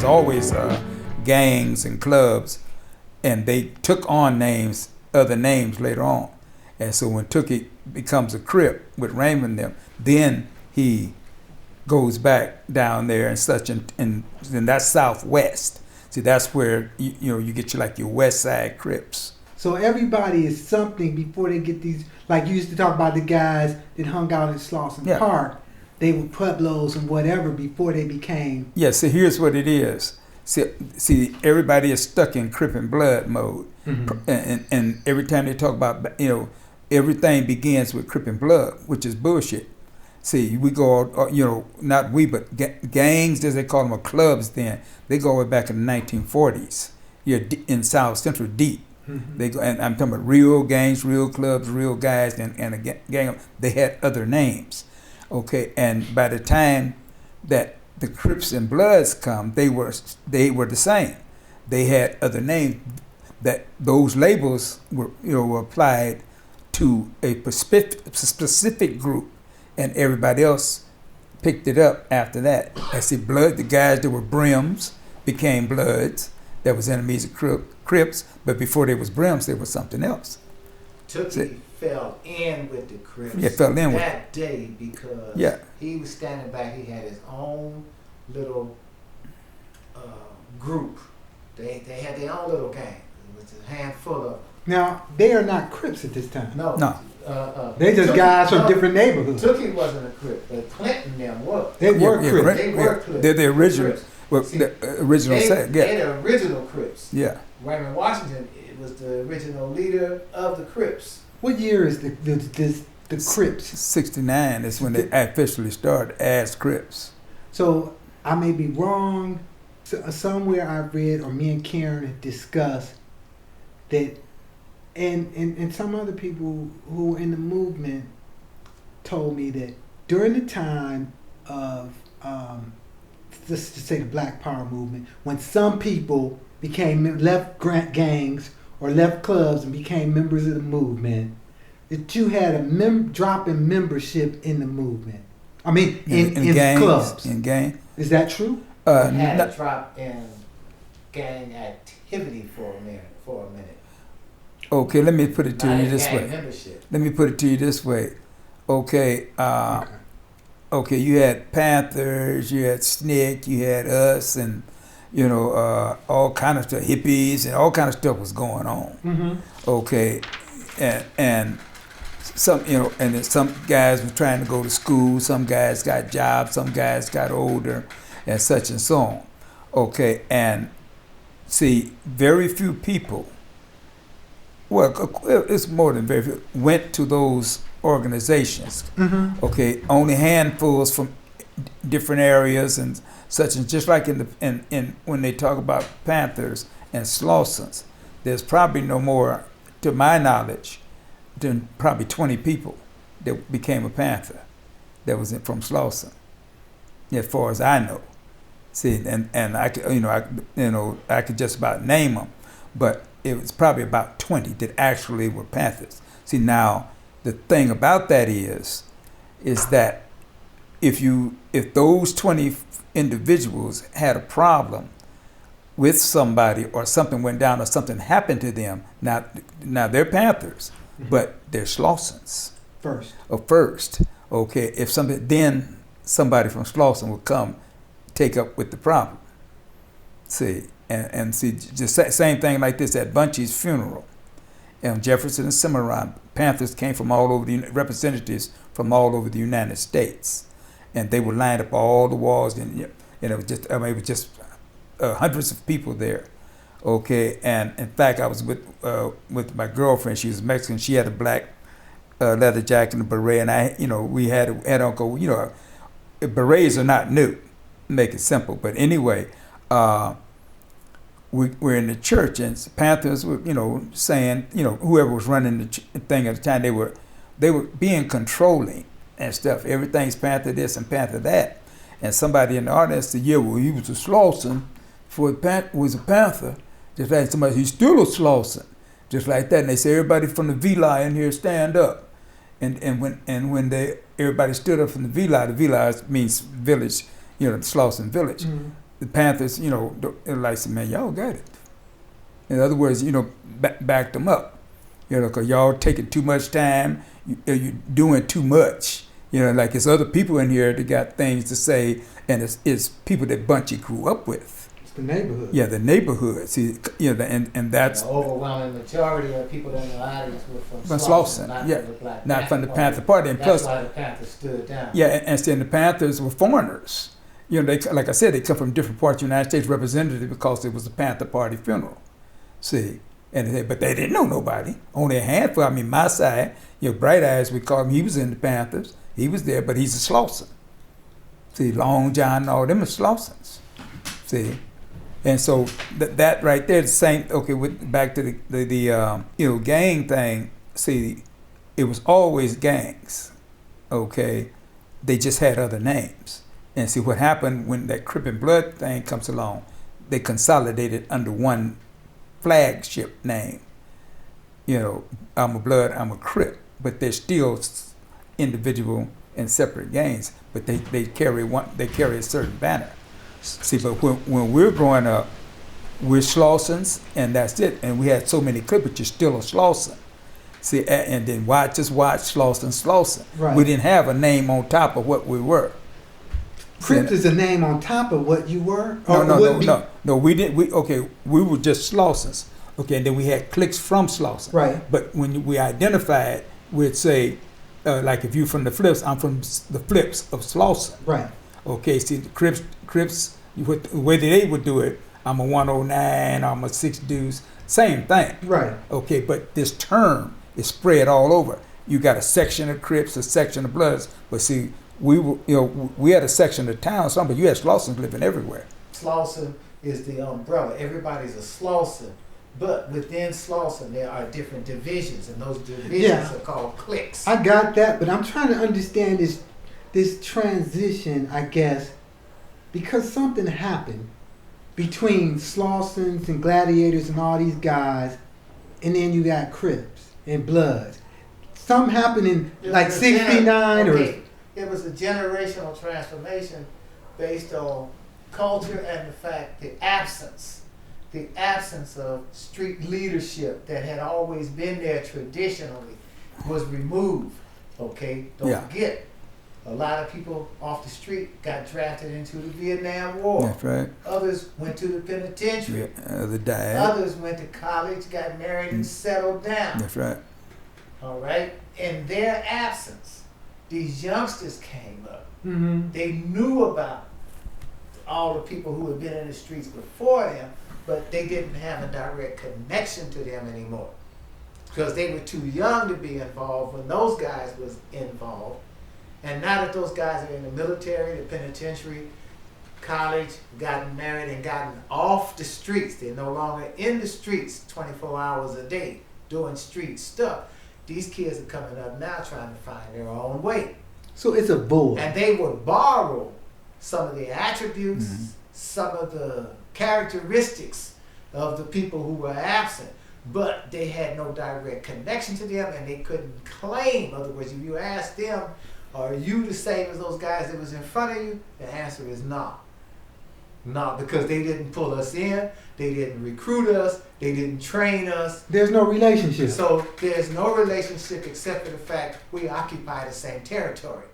was always gangs and clubs, and they took on other names later on. And so when Tookie becomes a Crip with Raymond them, then he goes back down there and such, and that's Southwest. See, that's where you get your West Side Crips. So everybody is something before they get these. Like you used to talk about the guys that hung out in Slauson Park. They were Pueblos and whatever before they became. Yeah. So here's what it is. See, everybody is stuck in Crip and Blood mode, and every time they talk about everything begins with Crip and Blood, which is bullshit. See, we go, not we, but gangs, as they call them, or clubs then, they go way back in the 1940s. You're in South Central deep. Mm-hmm. They go, and I'm talking about real gangs, real clubs, real guys, and a gang. They had other names, okay. And by the time that the Crips and Bloods come, they were the same. They had other names. That those labels were applied to a specific group, and everybody else picked it up after that. I see Blood, the guys that were Brims became Bloods. That was enemies of Crips, but before they was Brims, they was something else. Tookie fell in with the Crips fell in that day because he was standing back. He had his own little group. They had their own little gang. It was a handful of them. Now, they are not Crips at this time. No. They just guys from different neighborhoods. Tookie wasn't a Crip, but Clinton them were. They were Crips. They were Crips. They're the original. Well, See, the original set. They're the original Crips. Yeah. Raymond Washington was the original leader of the Crips. What year is the Crips? 69 is when they officially started as Crips. So I may be wrong. Somewhere I read, or me and Karin had discussed that, and some other people who were in the movement told me that during the time of just to say the Black Power movement, when some people left gangs or left clubs and became members of the movement, that you had a drop in membership in the movement. I mean, in gangs, clubs. in gang. Is that true? Had a drop in gang activity for a minute. Okay, let me put it to you this way. Membership. Let me put it to you this way. Okay. Okay, you had Panthers, you had SNCC, you had us, and all kind of stuff, hippies, and all kind of stuff was going on. Mm-hmm. Okay, and some and then some guys were trying to go to school. Some guys got jobs. Some guys got older, and such and so on. Okay, and see, very few people. Well, it's more than very few went to those organizations. Mm-hmm. Okay, only handfuls from different areas and such, and just like in when they talk about Panthers and Slausons, there's probably no more, to my knowledge, than probably 20 people that became a Panther that was from Slauson, as far as I know. See, and I could I could just about name them, but it was probably about 20 that actually were Panthers. See, now the thing about that is that if those 20 individuals had a problem with somebody, or something went down, or something happened to them, now they're Panthers, mm-hmm. but they're Slausons first. Okay, then somebody from Slauson would come take up with the problem. See, and see, just same thing like this at Bunchy's funeral. And Jefferson and Cimarron, Panthers came from all over representatives from all over the United States, and they were lined up all the walls, and it was just hundreds of people there. Okay, and in fact, I was with my girlfriend. She was Mexican. She had a black leather jacket and a beret, and we had Uncle. Berets are not new. Make it simple, but anyway. We're in the church, and Panthers were, saying, whoever was running the thing at the time, they were being controlling and stuff. Everything's Panther this and Panther that. And somebody in the audience said, yeah, well, he was a Slauson before he was a Panther. Just like somebody, he's still a Slauson. Just like that. And they say, everybody from the Villa in here stand up. And when everybody stood up from the Villa means village, the Slauson village. Mm-hmm. the Panthers, you know, like said, man, y'all got it. In other words, you know, backed them up. You know, because y'all taking too much time, you doing too much. You know, like it's other people in here that got things to say, and it's people that Bunchy grew up with. It's the neighborhood. Yeah, the neighborhood. See, you know, and that's the overwhelming majority of people in the audience were from Slauson, not yeah, from the Black not from the Party. Panther Party. And That's plus, why the Panthers stood down. yeah, and seeing the Panthers were foreigners. You know, they, like I said, they come from different parts of the United States, represented because it was the Panther Party funeral. See, but they didn't know nobody. Only a handful. I mean, my side, you know, Bright Eyes, we call him. He was in the Panthers. He was there, but he's a Slauson. See, Long John and all them are Slausons. See, and so that right there, the same. Okay, back to the you know, gang thing. See, it was always gangs. Okay, they just had other names. And see what happened when that Crip and Blood thing comes along, they consolidated under one flagship name. You know, I'm a Blood, I'm a Crip, but they're still individual and separate gangs, but they carry a certain banner. See, but when we're growing up, we're Slausons, and that's it. And we had so many Crips, but you're still a Slauson. See, and then watch Slauson. Right. We didn't have a name on top of what we were. Crip is a name on top of what you were? No, we didn't. We were just Slausons. Okay, and then we had cliques from Slauson. Right. But when we identified, we'd say, like if you're from the Flips, I'm from the Flips of Slauson. Right. Okay, see, the Crips, the way they would do it, I'm a 109, I'm a 6 Deuce, same thing. Right. Okay, but this term is spread all over. You got a section of Crips, a section of Bloods, but see, we had a section of town, but you had Slausons living everywhere. Slauson is the umbrella. Everybody's a Slauson. But within Slauson, there are different divisions, and those divisions are called cliques. I got that, but I'm trying to understand this transition, I guess, because something happened between Slausons and Gladiators and all these guys, and then you got Crips and Bloods. Something happened in like 69 or... It was a generational transformation based on culture and the fact, the absence of street leadership that had always been there traditionally was removed. Okay, don't forget, a lot of people off the street got drafted into the Vietnam War. That's right. Others went to the penitentiary. Yeah, they died. Others went to college, got married, and settled down. That's right. All right, in their absence, these youngsters came up. Mm-hmm. They knew about all the people who had been in the streets before them, but they didn't have a direct connection to them anymore because they were too young to be involved when those guys was involved. And now that those guys are in the military, the penitentiary, college, gotten married, and gotten off the streets, they're no longer in the streets 24 hours a day doing street stuff. These kids are coming up now trying to find their own way. So it's a bull. And they would borrow some of the attributes, some of the characteristics of the people who were absent, but they had no direct connection to them and they couldn't claim. In other words, if you ask them, are you the same as those guys that was in front of you? The answer is no. No, because they didn't pull us in, they didn't recruit us, they didn't train us. There's no relationship. So there's no relationship except for the fact we occupy the same territory.